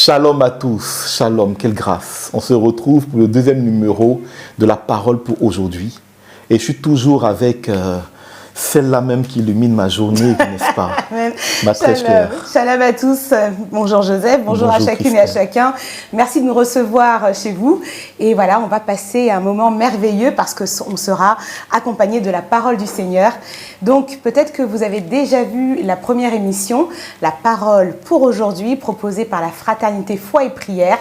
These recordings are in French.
Shalom à tous, shalom, quelle grâce. On se retrouve pour le deuxième numéro de la parole pour aujourd'hui. Et je suis toujours avec celle-là même qui illumine ma journée, n'est-ce pas? Ma très chère. Shalom à tous. Bonjour Joseph, bonjour à chacune Christelle. et à chacun. Merci de nous recevoir chez vous. Et voilà, on va passer un moment merveilleux parce qu'on sera accompagné de la parole du Seigneur. Donc peut-être que vous avez déjà vu la première émission, la parole pour aujourd'hui, proposée par la Fraternité Foi et Prière.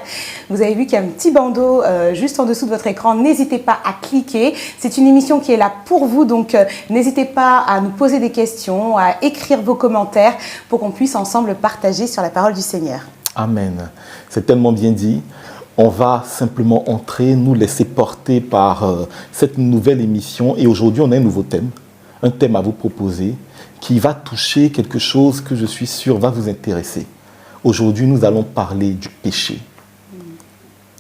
Vous avez vu qu'il y a un petit bandeau juste en dessous de votre écran. N'hésitez pas à cliquer. C'est une émission qui est là pour vous, donc n'hésitez pas à nous poser des questions, à écrire vos commentaires pour qu'on puisse ensemble partager sur la parole du Seigneur. Amen. C'est tellement bien dit. On va simplement entrer, nous laisser porter par cette nouvelle émission. Et aujourd'hui, on a un nouveau thème, un thème à vous proposer qui va toucher quelque chose que je suis sûr va vous intéresser. Aujourd'hui, nous allons parler du péché.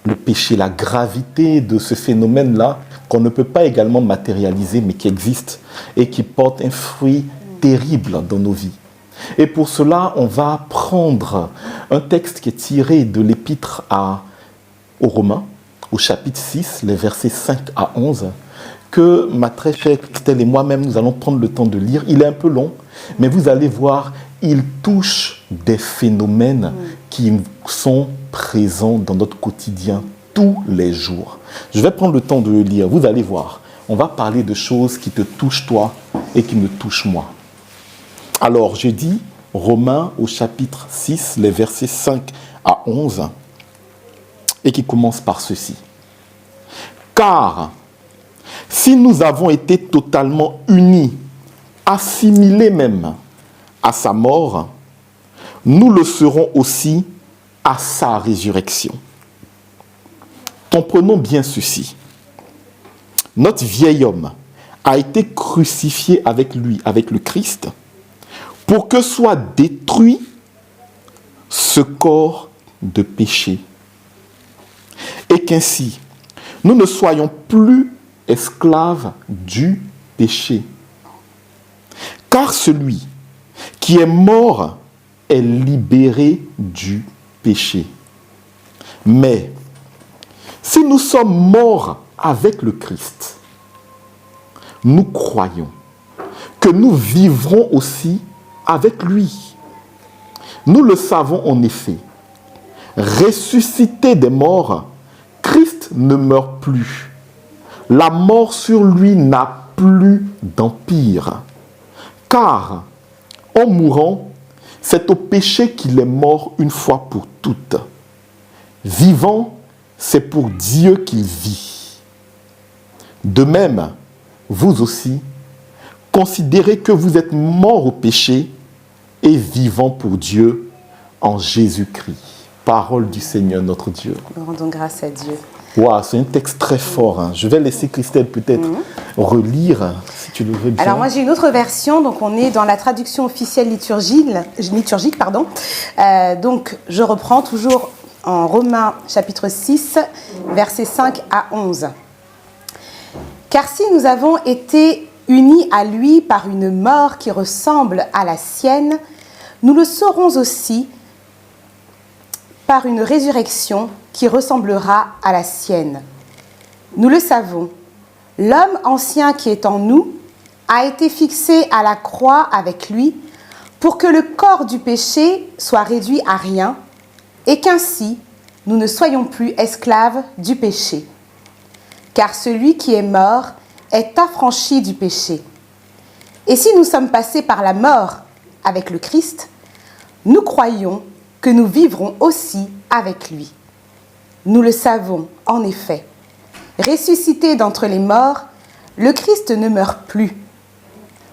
Le péché, la gravité de ce phénomène-là qu'on ne peut pas également matérialiser, mais qui existe et qui porte un fruit terrible dans nos vies. Et pour cela, on va prendre un texte qui est tiré de l'épître aux Romains, au chapitre 6, les versets 5 à 11, que ma très chère Christelle et moi-même, nous allons prendre le temps de lire. Il est un peu long, mais vous allez voir, il touche des phénomènes qui sont présents dans notre quotidien tous les jours. Je vais prendre le temps de le lire. Vous allez voir, on va parler de choses qui te touchent toi et qui me touchent moi. Alors, je dis Romains au chapitre 6, les versets 5 à 11, et qui commence par ceci. Car si nous avons été totalement unis, assimilés même à sa mort, nous le serons aussi à sa résurrection. Comprenons bien ceci. Notre vieil homme a été crucifié avec lui, avec le Christ, pour que soit détruit ce corps de péché. Et qu'ainsi, nous ne soyons plus esclaves du péché. Car celui qui est mort est libéré du péché. Mais si nous sommes morts avec le Christ, nous croyons que nous vivrons aussi avec lui. Nous le savons en effet. Ressuscité des morts, Christ ne meurt plus. La mort sur lui n'a plus d'empire. Car en mourant, c'est au péché qu'il est mort une fois pour toutes. Vivant, c'est pour Dieu qu'il vit. De même, vous aussi, considérez que vous êtes morts au péché et vivants pour Dieu en Jésus-Christ. Parole du Seigneur notre Dieu. Nous rendons grâce à Dieu. Wow, c'est un texte très fort. Hein. Je vais laisser Christelle peut-être relire, si tu le veux bien. Alors moi j'ai une autre version, donc on est dans la traduction officielle liturgique. Donc je reprends toujours en Romains chapitre 6, versets 5 à 11. Car si nous avons été unis à lui par une mort qui ressemble à la sienne, nous le serons aussi par une résurrection qui ressemblera à la sienne. Nous le savons, l'homme ancien qui est en nous a été fixé à la croix avec lui pour que le corps du péché soit réduit à rien et qu'ainsi nous ne soyons plus esclaves du péché. Car celui qui est mort est affranchi du péché. Et si nous sommes passés par la mort avec le Christ, nous croyons que nous vivrons aussi avec lui. Nous le savons, en effet. Ressuscité d'entre les morts, le Christ ne meurt plus.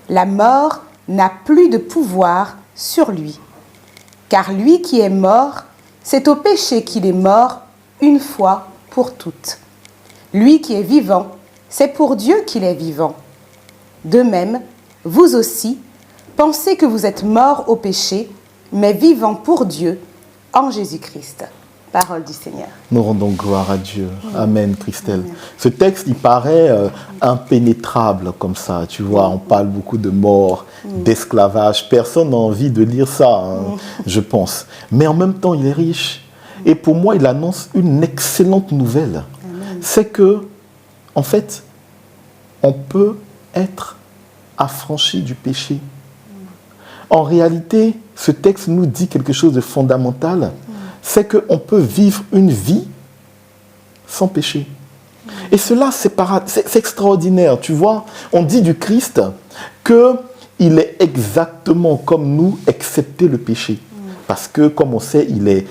La mort n'a plus de pouvoir sur lui. Car lui qui est mort, c'est au péché qu'il est mort une fois pour toutes. Lui qui est vivant, c'est pour Dieu qu'il est vivant. De même, vous aussi, pensez que vous êtes morts au péché, mais vivants pour Dieu en Jésus-Christ. Parole du Seigneur. Nous rendons gloire à Dieu. Amen, Christelle. Amen. Ce texte, il paraît impénétrable comme ça. Tu vois, on parle beaucoup de mort, d'esclavage. Personne n'a envie de lire ça, hein, je pense. Mais en même temps, il est riche. Et pour moi, il annonce une excellente nouvelle. C'est que, en fait, on peut être affranchi du péché. En réalité, ce texte nous dit quelque chose de fondamental. C'est qu'on peut vivre une vie sans péché. Et cela, c'est extraordinaire. Tu vois, on dit du Christ qu'il est exactement comme nous, excepté le péché. Parce que, comme on sait, il est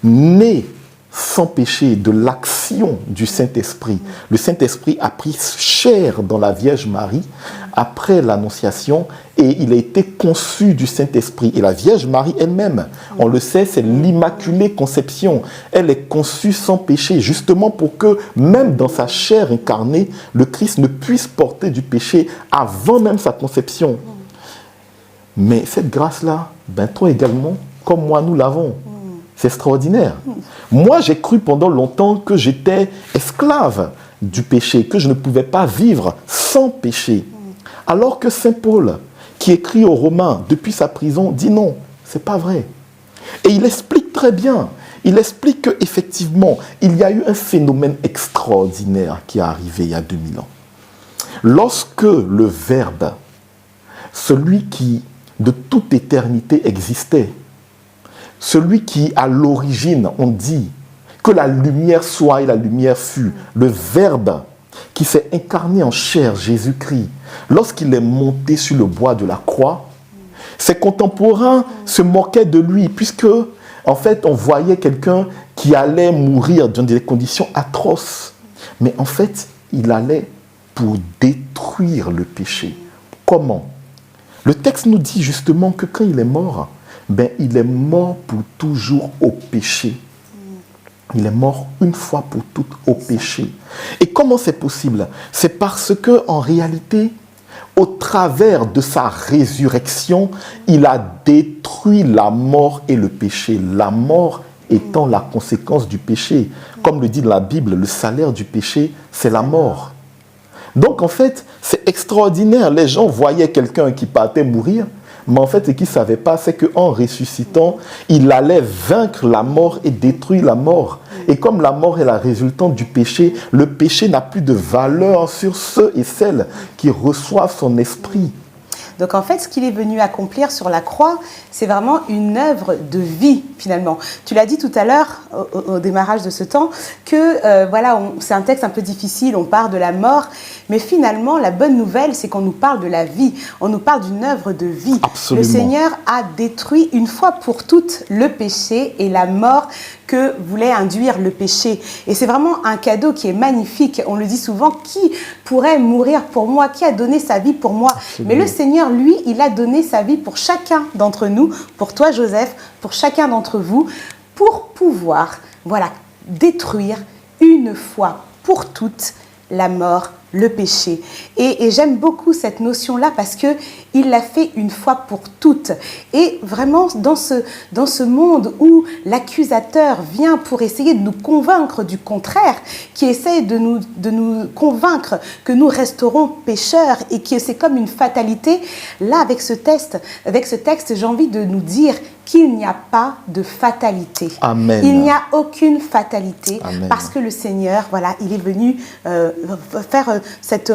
né sans péché de l'action du Saint-Esprit. Le Saint-Esprit a pris chair dans la Vierge Marie après l'Annonciation et il a été conçu du Saint-Esprit. Et la Vierge Marie elle-même, on le sait, c'est l'Immaculée Conception. Elle est conçue sans péché, justement pour que, même dans sa chair incarnée, le Christ ne puisse porter du péché avant même sa conception. Mais cette grâce-là, ben toi également, comme moi, nous l'avons. C'est extraordinaire. Moi, j'ai cru pendant longtemps que j'étais esclave du péché, que je ne pouvais pas vivre sans péché. Alors que Saint Paul, qui écrit aux Romains depuis sa prison, dit non, c'est pas vrai. Et il explique très bien. Il explique qu'effectivement, il y a eu un phénomène extraordinaire qui est arrivé il y a 2000 ans. Lorsque le Verbe, celui qui de toute éternité existait, celui qui, à l'origine, on dit que la lumière soit et la lumière fut, le Verbe qui s'est incarné en chair, Jésus-Christ, lorsqu'il est monté sur le bois de la croix, ses contemporains se moquaient de lui, puisque, en fait, on voyait quelqu'un qui allait mourir dans des conditions atroces. Mais en fait, il allait pour détruire le péché. Comment? Le texte nous dit justement que quand il est mort, ben, il est mort pour toujours au péché. Il est mort une fois pour toutes au péché. Et comment c'est possible? C'est parce que, en réalité, au travers de sa résurrection, il a détruit la mort et le péché. La mort étant la conséquence du péché. Comme le dit la Bible, le salaire du péché, c'est la mort. Donc, en fait, c'est extraordinaire. Les gens voyaient quelqu'un qui partait mourir, mais en fait, ce qu'ils ne savaient pas, c'est qu'en ressuscitant, il allait vaincre la mort et détruire la mort. Et comme la mort est la résultante du péché, le péché n'a plus de valeur sur ceux et celles qui reçoivent son esprit. Donc en fait, ce qu'il est venu accomplir sur la croix, c'est vraiment une œuvre de vie finalement. Tu l'as dit tout à l'heure, au démarrage de ce temps, que voilà, c'est un texte un peu difficile, on parle de la mort, mais finalement, la bonne nouvelle, c'est qu'on nous parle de la vie, on nous parle d'une œuvre de vie. Absolument. Le Seigneur a détruit une fois pour toutes le péché et la mort que voulait induire le péché. Et c'est vraiment un cadeau qui est magnifique. On le dit souvent, qui pourrait mourir pour moi? Qui a donné sa vie pour moi? Absolument. Mais le Seigneur, lui, il a donné sa vie pour chacun d'entre nous, pour toi, Joseph, pour chacun d'entre vous, pour pouvoir, voilà, détruire une fois pour toutes la mort, le péché. Et j'aime beaucoup cette notion-là parce qu'il l'a fait une fois pour toutes. Et vraiment, dans ce monde où l'accusateur vient pour essayer de nous convaincre du contraire, qui essaie de nous convaincre que nous resterons pécheurs et que c'est comme une fatalité, là, avec ce texte, j'ai envie de nous dire qu'il n'y a pas de fatalité. Amen. Il n'y a aucune fatalité. Amen. Parce que le Seigneur, voilà, il est venu faire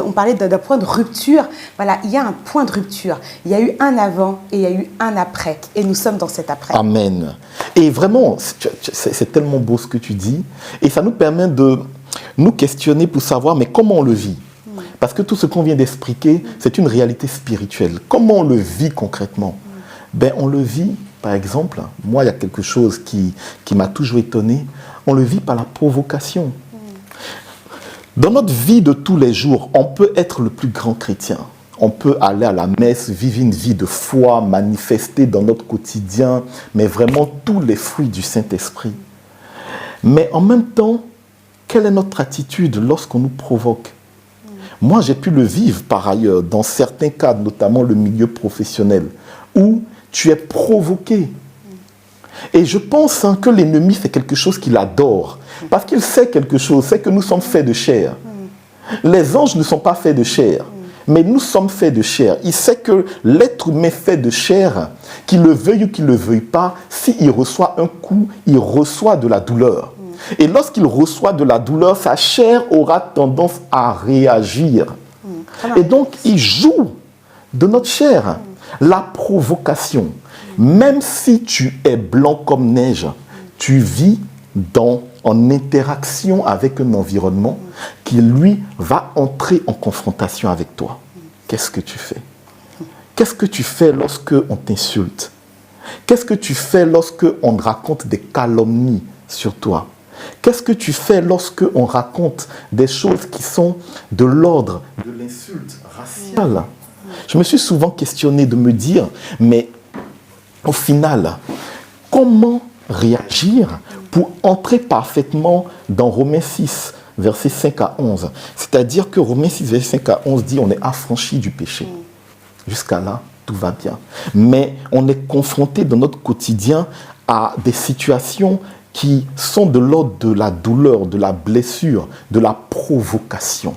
on parlait d'un point de rupture. Voilà, il y a un point de rupture. Il y a eu un avant et il y a eu un après. Et nous sommes dans cet après. Amen. Et vraiment, c'est tellement beau ce que tu dis. Et ça nous permet de nous questionner pour savoir, mais comment on le vit? Parce que tout ce qu'on vient d'expliquer, c'est une réalité spirituelle. Comment on le vit concrètement? Ben, on le vit, par exemple, moi, il y a quelque chose qui m'a toujours étonné. On le vit par la provocation. Dans notre vie de tous les jours, on peut être le plus grand chrétien. On peut aller à la messe, vivre une vie de foi, manifester dans notre quotidien, mais vraiment tous les fruits du Saint-Esprit. Mais en même temps, quelle est notre attitude lorsqu'on nous provoque? Moi, j'ai pu le vivre par ailleurs, dans certains cas, notamment le milieu professionnel, où tu es provoqué. Et je pense que l'ennemi fait quelque chose qu'il adore. Parce qu'il sait quelque chose, c'est que nous sommes faits de chair. Les anges ne sont pas faits de chair. Mais nous sommes faits de chair. Il sait que l'être humain fait de chair, qu'il le veuille ou qu'il ne le veuille pas, s'il reçoit un coup, il reçoit de la douleur. Et lorsqu'il reçoit de la douleur, sa chair aura tendance à réagir. Et donc, il joue de notre chair. La provocation. Même si tu es blanc comme neige, tu vis en interaction avec un environnement qui, lui, va entrer en confrontation avec toi. Qu'est-ce que tu fais? Qu'est-ce que tu fais lorsque on t'insulte? Qu'est-ce que tu fais lorsque on raconte des calomnies sur toi? Qu'est-ce que tu fais lorsque on raconte des choses qui sont de l'ordre de l'insulte raciale? Je me suis souvent questionné de me dire, mais au final, comment réagir pour entrer parfaitement dans Romains 6, versets 5 à 11. C'est-à-dire que Romains 6, versets 5 à 11 dit on est affranchi du péché. Jusqu'à là, tout va bien. Mais on est confronté dans notre quotidien à des situations qui sont de l'ordre de la douleur, de la blessure, de la provocation.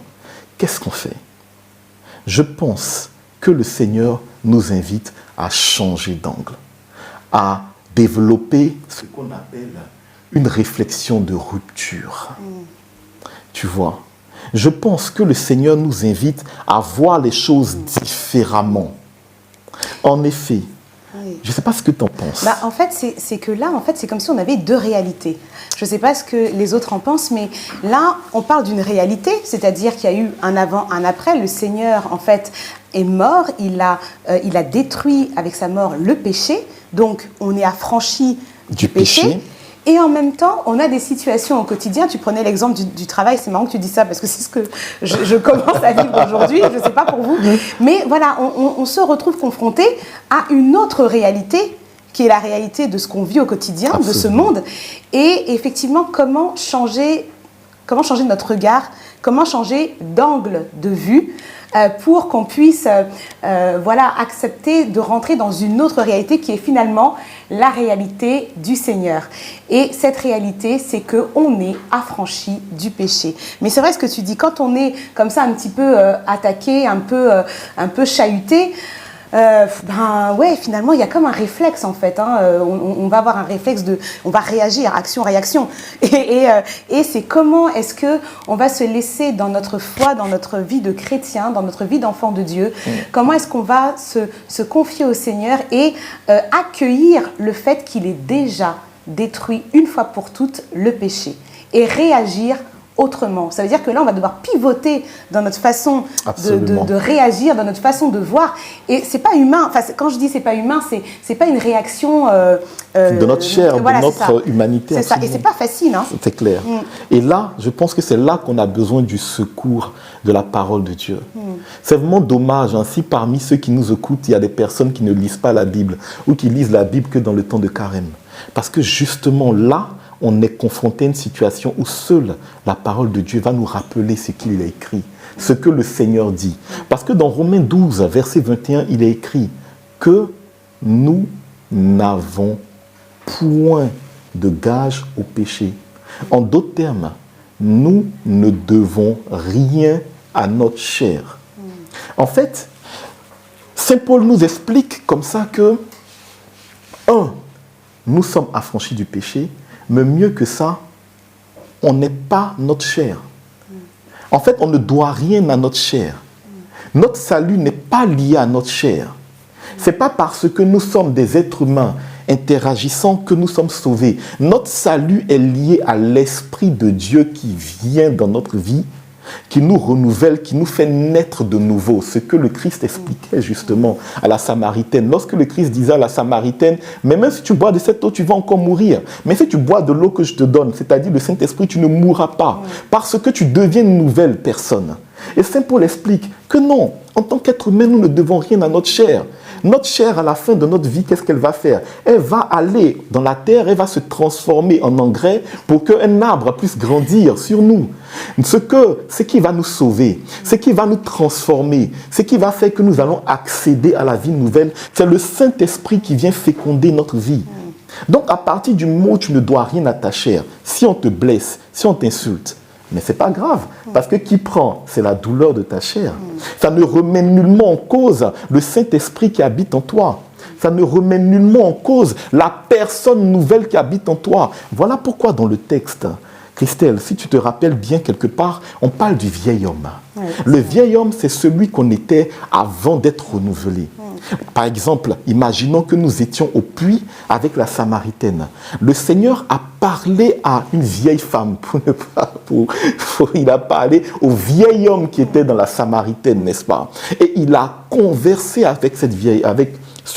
Qu'est-ce qu'on fait? Je pense que le Seigneur nous invite à changer d'angle, à développer ce qu'on appelle une réflexion de rupture. Tu vois, je pense que le Seigneur nous invite à voir les choses différemment. En effet, je ne sais pas ce que tu en penses. En fait, c'est que là, c'est comme si on avait deux réalités. Je ne sais pas ce que les autres en pensent, mais là, on parle d'une réalité, c'est-à-dire qu'il y a eu un avant, un après. Le Seigneur, en fait, est mort. Il a détruit avec sa mort le péché. Donc, on est affranchi du péché. Et en même temps, on a des situations au quotidien. Tu prenais l'exemple du travail. C'est marrant que tu dis ça parce que c'est ce que je commence à vivre aujourd'hui. Je ne sais pas pour vous. Mais voilà, on se retrouve confronté à une autre réalité qui est la réalité de ce qu'on vit au quotidien, de ce monde. Et effectivement, comment changer notre regard, comment changer d'angle de vue pour qu'on puisse accepter de rentrer dans une autre réalité qui est finalement la réalité du Seigneur. Et cette réalité, c'est qu'on est affranchi du péché. Mais c'est vrai ce que tu dis, quand on est comme ça un petit peu attaqué, un peu chahuté, finalement, il y a comme un réflexe en fait. On va avoir un réflexe on va réagir, action-réaction. Et c'est comment est-ce que on va se laisser dans notre foi, dans notre vie de chrétien, dans notre vie d'enfant de Dieu. Comment est-ce qu'on va se confier au Seigneur et accueillir le fait qu'il ait déjà détruit une fois pour toutes le péché et réagir autrement. Ça veut dire que là, on va devoir pivoter dans notre façon de réagir, dans notre façon de voir. Et c'est pas humain. Enfin, quand je dis c'est pas humain, c'est pas une réaction de notre chair, de notre humanité. C'est ça. Et c'est pas facile. C'est clair. Et là, je pense que c'est là qu'on a besoin du secours de la parole de Dieu. C'est vraiment dommage si parmi ceux qui nous écoutent, il y a des personnes qui ne lisent pas la Bible ou qui lisent la Bible que dans le temps de carême. Parce que justement là, on est confronté à une situation où seule la parole de Dieu va nous rappeler ce qu'il a écrit, ce que le Seigneur dit. Parce que dans Romains 12, verset 21, il est écrit que nous n'avons point de gage au péché. En d'autres termes, nous ne devons rien à notre chair. En fait, Saint Paul nous explique comme ça que, nous sommes affranchis du péché, mais mieux que ça, on n'est pas notre chair. En fait, on ne doit rien à notre chair. Notre salut n'est pas lié à notre chair. Ce n'est pas parce que nous sommes des êtres humains interagissant que nous sommes sauvés. Notre salut est lié à l'Esprit de Dieu qui vient dans notre vie, qui nous renouvelle, qui nous fait naître de nouveau. Ce que le Christ expliquait justement à la Samaritaine. Lorsque le Christ disait à la Samaritaine, mais même si tu bois de cette eau, tu vas encore mourir. Mais si tu bois de l'eau que je te donne, c'est-à-dire le Saint-Esprit, tu ne mourras pas. Parce que tu deviens une nouvelle personne. Et Saint Paul explique que non, en tant qu'être humain, nous ne devons rien à notre chair. Notre chair, à la fin de notre vie, qu'est-ce qu'elle va faire? Elle va aller dans la terre, elle va se transformer en engrais pour qu'un arbre puisse grandir sur nous. Ce qui va nous sauver, ce qui va nous transformer, ce qui va faire que nous allons accéder à la vie nouvelle, c'est le Saint-Esprit qui vient féconder notre vie. Donc, à partir du moment où tu ne dois rien à ta chair, si on te blesse, si on t'insulte, mais ce n'est pas grave, parce que qui prend, c'est la douleur de ta chair. Ça ne remet nullement en cause le Saint-Esprit qui habite en toi. Ça ne remet nullement en cause la personne nouvelle qui habite en toi. Voilà pourquoi dans le texte, Christelle, si tu te rappelles bien quelque part, on parle du vieil homme. Oui, le vieil homme, c'est celui qu'on était avant d'être renouvelé. Par exemple, imaginons que nous étions au puits avec la Samaritaine. Le Seigneur a parlé à une vieille femme. Il a parlé au vieil homme qui était dans la Samaritaine, n'est-ce pas? Et il a conversé avec ce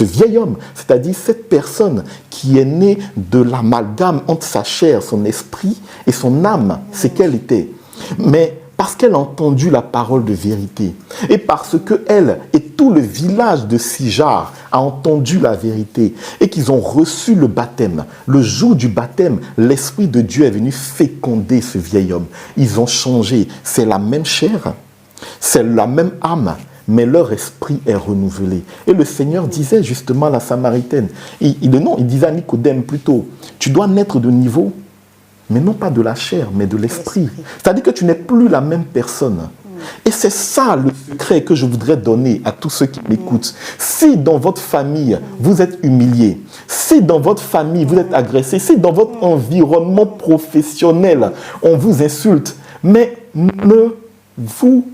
vieil homme, c'est-à-dire cette personne qui est née de l'amalgame entre sa chair, son esprit et son âme. C'est qu'elle était. Mais parce qu'elle a entendu la parole de vérité et parce qu'elle et tout le village de Sijar a entendu la vérité et qu'ils ont reçu le baptême. Le jour du baptême, l'Esprit de Dieu est venu féconder ce vieil homme. Ils ont changé. C'est la même chair, c'est la même âme, mais leur esprit est renouvelé. Et le Seigneur disait justement à la Samaritaine, il disait à Nicodème plutôt, tu dois naître de niveau, mais non pas de la chair, mais de l'esprit. C'est-à-dire que tu n'es plus la même personne. Et c'est ça le secret que je voudrais donner à tous ceux qui m'écoutent. Si dans votre famille, vous êtes humilié, si dans votre famille, vous êtes agressé, si dans votre environnement professionnel, on vous insulte, mais ne vous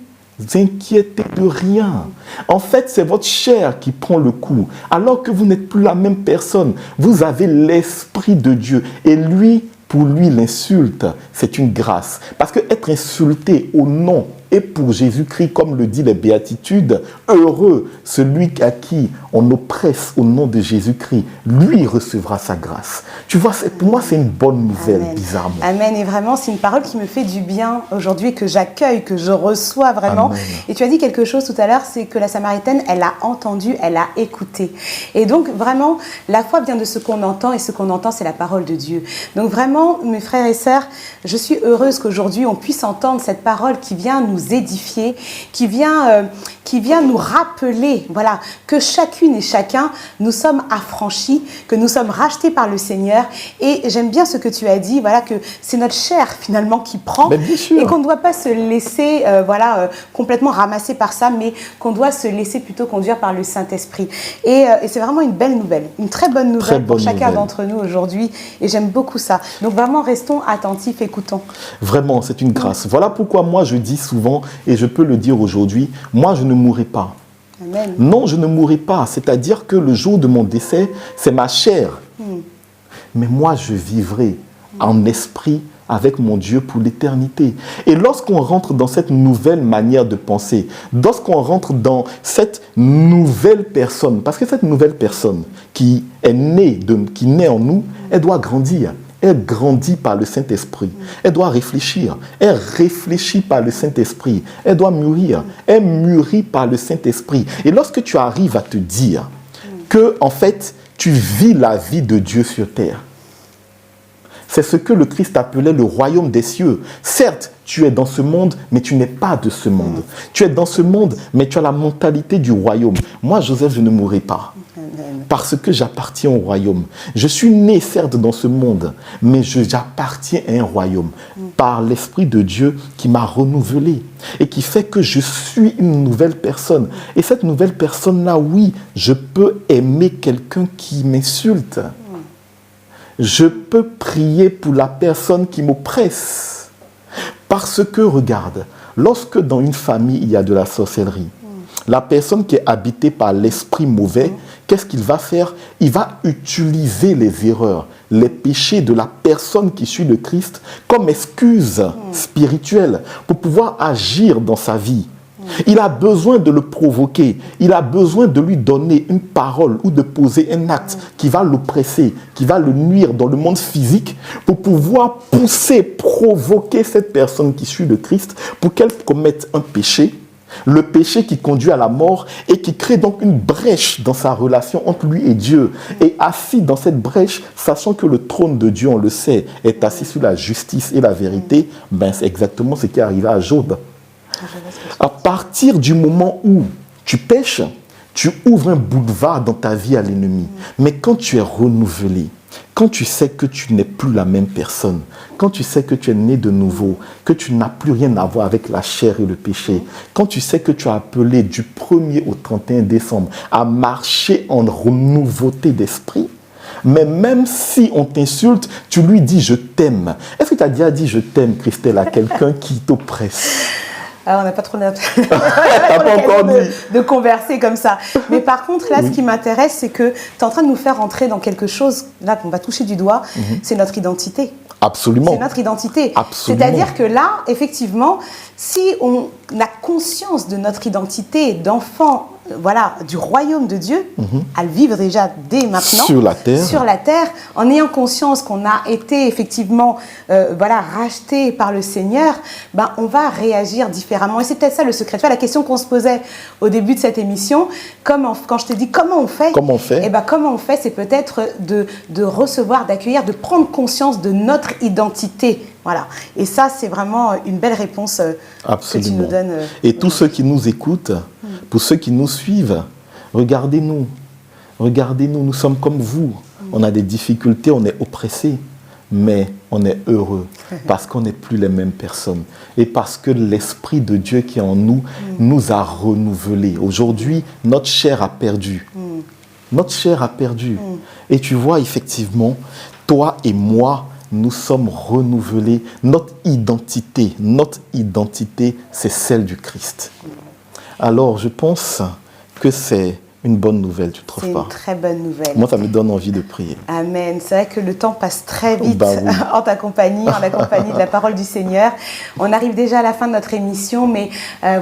inquiétez de rien. En fait, c'est votre chair qui prend le coup. Alors que vous n'êtes plus la même personne, vous avez l'Esprit de Dieu. Et lui, pour lui, l'insulte, c'est une grâce. Parce que être insulté au nom et pour Jésus-Christ, comme le dit les béatitudes, heureux celui à qui on oppresse au nom de Jésus-Christ, lui recevra sa grâce. Tu vois, pour moi, c'est une bonne nouvelle, Amen. Bizarrement. Amen. Et vraiment, c'est une parole qui me fait du bien aujourd'hui, que j'accueille, que je reçois vraiment. Amen. Et tu as dit quelque chose tout à l'heure, c'est que la Samaritaine, elle a entendu, elle a écouté. Et donc, vraiment, la foi vient de ce qu'on entend, et ce qu'on entend, c'est la parole de Dieu. Donc, vraiment, mes frères et sœurs, je suis heureuse qu'aujourd'hui, on puisse entendre cette parole qui vient nous édifier, qui vient nous rappeler, voilà, que chacune et chacun, nous sommes affranchis, que nous sommes rachetés par le Seigneur. Et j'aime bien ce que tu as dit, voilà, que c'est notre chair finalement qui prend, et qu'on ne doit pas se laisser, complètement ramasser par ça, mais qu'on doit se laisser plutôt conduire par le Saint-Esprit. Et c'est vraiment une belle nouvelle, une très bonne nouvelle pour chacun d'entre nous aujourd'hui. Et j'aime beaucoup ça. Donc vraiment, restons attentifs, écoutons. Vraiment, c'est une grâce. Voilà pourquoi moi je dis souvent, et je peux le dire aujourd'hui, moi je ne mourrai pas. Amen. Non, je ne mourrai pas. C'est-à-dire que le jour de mon décès, c'est ma chair. Mais moi, je vivrai en esprit avec mon Dieu pour l'éternité. Et lorsqu'on rentre dans cette nouvelle manière de penser, lorsqu'on rentre dans cette nouvelle personne, parce que cette nouvelle personne qui naît en nous, elle doit grandir. Elle grandit par le Saint-Esprit. Elle doit réfléchir. Elle réfléchit par le Saint-Esprit. Elle doit mûrir. Elle mûrit par le Saint-Esprit. Et lorsque tu arrives à te dire que, en fait, tu vis la vie de Dieu sur terre, c'est ce que le Christ appelait le royaume des cieux. Certes, tu es dans ce monde, mais tu n'es pas de ce monde. Tu es dans ce monde, mais tu as la mentalité du royaume. Moi, Joseph, je ne mourrai pas. Parce que j'appartiens au royaume. Je suis né, certes, dans ce monde, mais j'appartiens à un royaume. Par l'Esprit de Dieu qui m'a renouvelé et qui fait que je suis une nouvelle personne. Et cette nouvelle personne-là, oui, je peux aimer quelqu'un qui m'insulte. Je peux prier pour la personne qui m'oppresse. Parce que, regarde, lorsque dans une famille, il y a de la sorcellerie, la personne qui est habitée par l'esprit mauvais, qu'est-ce qu'il va faire? Il va utiliser les erreurs, les péchés de la personne qui suit le Christ comme excuse spirituelle pour pouvoir agir dans sa vie. Il a besoin de le provoquer, il a besoin de lui donner une parole ou de poser un acte qui va l'oppresser, qui va le nuire dans le monde physique pour pouvoir pousser, provoquer cette personne qui suit le Christ pour qu'elle commette un péché. Le péché qui conduit à la mort et qui crée donc une brèche dans sa relation entre lui et Dieu. Et assis dans cette brèche, sachant que le trône de Dieu, on le sait, est assis sur la justice et la vérité, ben c'est exactement ce qui est arrivé à Job. À partir du moment où tu pèches, Tu ouvres un boulevard dans ta vie à l'ennemi. Mais quand tu es renouvelé, quand tu sais que tu n'es plus la même personne, quand tu sais que tu es né de nouveau, que tu n'as plus rien à voir avec la chair et le péché, quand tu sais que tu as appelé du 1er au 31 décembre à marcher en nouveauté d'esprit, mais même si on t'insulte, tu lui dis « je t'aime ». Est-ce que tu as déjà dit « je t'aime » Christelle à quelqu'un qui t'oppresse? Alors, on n'a pas trop l'occasion de converser comme ça. Mais par contre, là, ce qui m'intéresse, c'est que tu es en train de nous faire entrer dans quelque chose, là, qu'on va toucher du doigt, c'est notre identité. Absolument. C'est notre identité. Absolument. C'est-à-dire que là, effectivement, si on a conscience de notre identité d'enfant, voilà, du royaume de Dieu, à le vivre déjà dès maintenant, sur la terre, en ayant conscience qu'on a été effectivement voilà, racheté par le Seigneur, ben, on va réagir différemment. Et c'est peut-être ça le secret. Tu vois, la question qu'on se posait au début de cette émission, quand je te dis comment on fait, eh ben, comment on fait, c'est peut-être de recevoir, d'accueillir, de prendre conscience de notre identité. Voilà. Et ça, c'est vraiment une belle réponse que tu nous donnes. Et tous ceux qui nous écoutent, pour ceux qui nous suivent, regardez-nous. Regardez-nous, nous sommes comme vous. On a des difficultés, on est oppressés, mais on est heureux parce qu'on n'est plus les mêmes personnes. Et parce que l'Esprit de Dieu qui est en nous nous a renouvelés. Aujourd'hui, notre chair a perdu. Notre chair a perdu. Et tu vois, effectivement, toi et moi, nous sommes renouvelés. Notre identité, c'est celle du Christ. Alors, je pense que c'est une bonne nouvelle, tu ne trouves pas? C'est une très bonne nouvelle. Moi, ça me donne envie de prier. Amen. C'est vrai que le temps passe très vite en ta compagnie, en la compagnie de la parole du Seigneur. On arrive déjà à la fin de notre émission, mais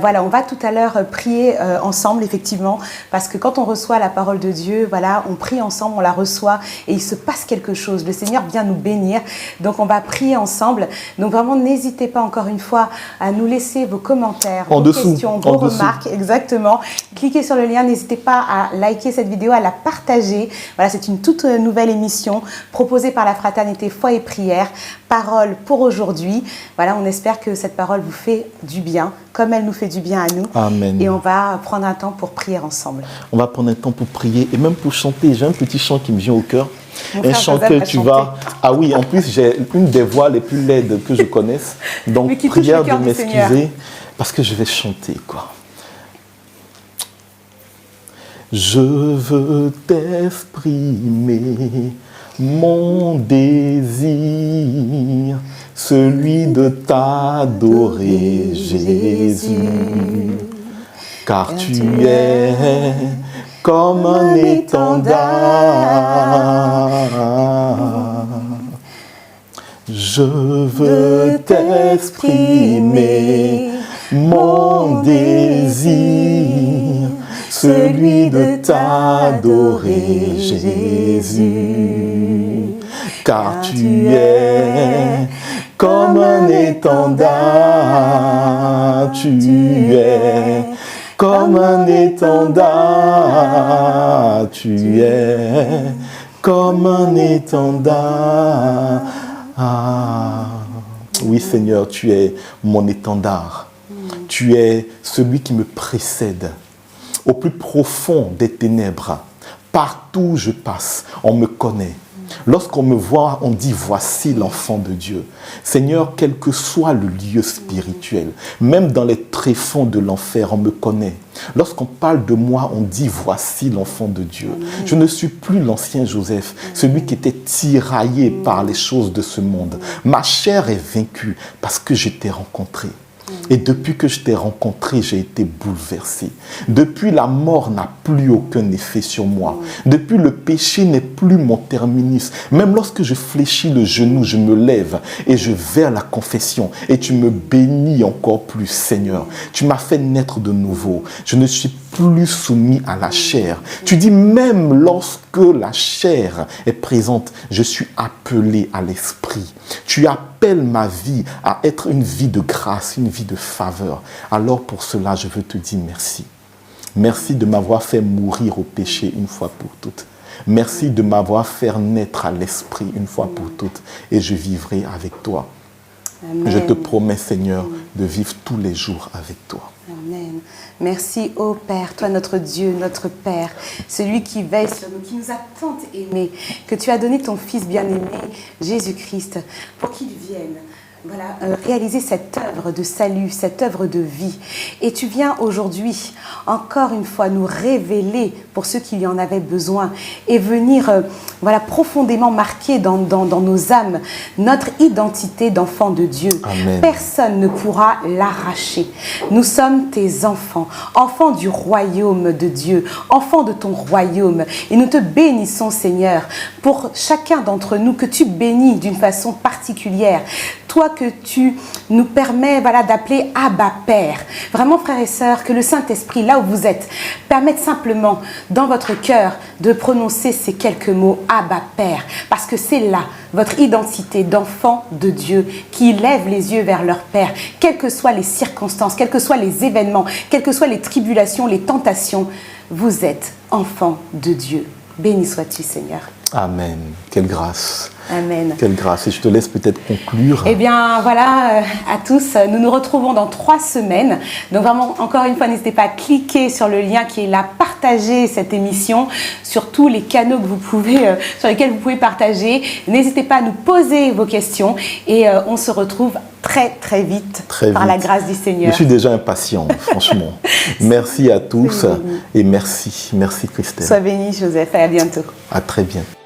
voilà, on va tout à l'heure prier ensemble, effectivement, parce que quand on reçoit la parole de Dieu, voilà, on prie ensemble, on la reçoit et il se passe quelque chose. Le Seigneur vient nous bénir, donc on va prier ensemble. Donc vraiment, n'hésitez pas encore une fois à nous laisser vos commentaires, vos questions, vos remarques, exactement. Cliquez sur le lien, n'hésitez pas à liker cette vidéo, à la partager. Voilà, c'est une toute nouvelle émission proposée par la Fraternité Foi et Prière. Parole pour aujourd'hui. Voilà, on espère que cette parole vous fait du bien, comme elle nous fait du bien à nous. Amen. Et on va prendre un temps pour prier ensemble. On va prendre un temps pour prier et même pour chanter. J'ai un petit chant qui me vient au cœur. Un chant que tu vas... Ah oui, en plus, j'ai une des voix les plus laides que je connaisse. Donc, prière de m'excuser parce que je vais chanter, quoi. Je veux t'exprimer mon désir, celui de t'adorer, Jésus, car tu es comme un étendard. Je veux t'exprimer mon désir, celui de t'adorer, Jésus, car tu es comme un étendard, tu es comme un étendard, tu es comme un étendard. Ah, oui Seigneur, tu es mon étendard, tu es celui qui me précède. Au plus profond des ténèbres, partout où je passe, on me connaît. Lorsqu'on me voit, on dit « Voici l'enfant de Dieu ». Seigneur, quel que soit le lieu spirituel, même dans les tréfonds de l'enfer, on me connaît. Lorsqu'on parle de moi, on dit « Voici l'enfant de Dieu ». Je ne suis plus l'ancien Joseph, celui qui était tiraillé par les choses de ce monde. Ma chair est vaincue parce que je t'ai rencontré. Et depuis que je t'ai rencontré, j'ai été bouleversé. Depuis, la mort n'a plus aucun effet sur moi. Depuis, le péché n'est plus mon terminus. Même lorsque je fléchis le genou, je me lève et je vais à la confession. Et tu me bénis encore plus, Seigneur. Tu m'as fait naître de nouveau. Je ne suis plus soumis à la chair. Tu dis même lorsque la chair est présente, je suis appelé à l'esprit. Tu appelles ma vie à être une vie de grâce, une vie de faveur. Alors pour cela, je veux te dire merci. Merci de m'avoir fait mourir au péché une fois pour toutes. Merci de m'avoir fait naître à l'esprit une fois pour toutes. Et je vivrai avec toi. Amen. Je te promets, Seigneur, de vivre tous les jours avec toi. Amen. Amen. Merci, ô Père, toi notre Dieu, notre Père, celui qui veille sur nous, qui nous a tant aimés, que tu as donné ton Fils bien-aimé, Jésus-Christ, pour qu'il vienne. Voilà, réaliser cette œuvre de salut, cette œuvre de vie. Et tu viens aujourd'hui, encore une fois, nous révéler, pour ceux qui en avaient besoin, et venir voilà, profondément marquer dans nos âmes notre identité d'enfant de Dieu. Amen. Personne ne pourra l'arracher. Nous sommes tes enfants, enfants du royaume de Dieu, enfants de ton royaume. Et nous te bénissons, Seigneur, pour chacun d'entre nous, que tu bénis d'une façon particulière. Toi que tu nous permets voilà, d'appeler Abba Père. Vraiment, frères et sœurs, que le Saint-Esprit, là où vous êtes, permette simplement dans votre cœur de prononcer ces quelques mots Abba Père. Parce que c'est là votre identité d'enfant de Dieu qui lève les yeux vers leur Père. Quelles que soient les circonstances, quels que soient les événements, quelles que soient les tribulations, les tentations, vous êtes enfant de Dieu. Béni sois-tu, Seigneur. Amen. Quelle grâce. Amen. Quelle grâce. Et je te laisse peut-être conclure. Eh bien, voilà, à tous, nous nous retrouvons dans 3 semaines. Donc vraiment, encore une fois, n'hésitez pas à cliquer sur le lien qui est là, partager cette émission sur tous les canaux que vous pouvez, sur lesquels vous pouvez partager. N'hésitez pas à nous poser vos questions et on se retrouve très, très vite par la grâce du Seigneur. Je suis déjà impatient, franchement. Merci à tous et merci. Merci Christelle. Sois béni, Joseph, et à bientôt. À très bientôt.